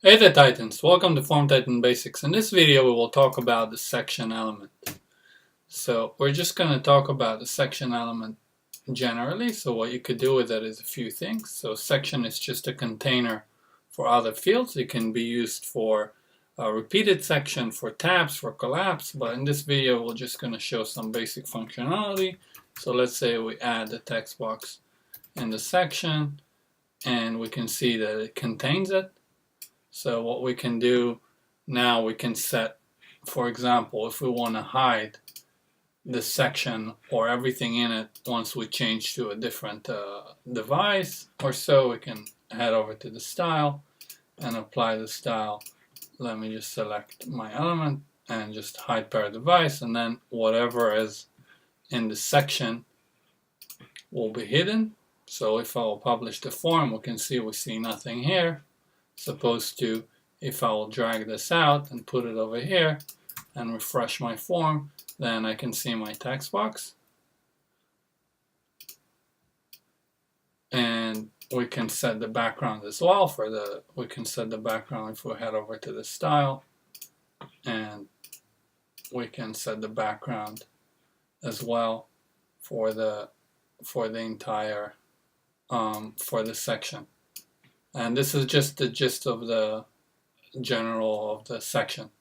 Hey there Titans, welcome to Form Titan Basics. In this video we will talk about the section element. So we're just going to talk about the section element generally. So what you could do with it is a few things. So section is just a container for other fields. It can be used for a repeated section, for tabs, for collapse, but in this video we're just going to show some basic functionality. So let's say we add the text box in the section and we can see that it contains it. So what we can do now, we can set, for example, if we want to hide this section or everything in it once we change to a different device or so, we can head over to the style and apply the style. Let me just select my element and just hide per device, and then whatever is in the section will be hidden. So if I will publish the form, we see nothing here. Supposed to, if I will drag this out and put it over here and refresh my form, then I can see my text box. And we can set the background as well we can set the background if we head over to the style, and we can set the background as well for the entire for the section. And this is just the gist of the general of the section.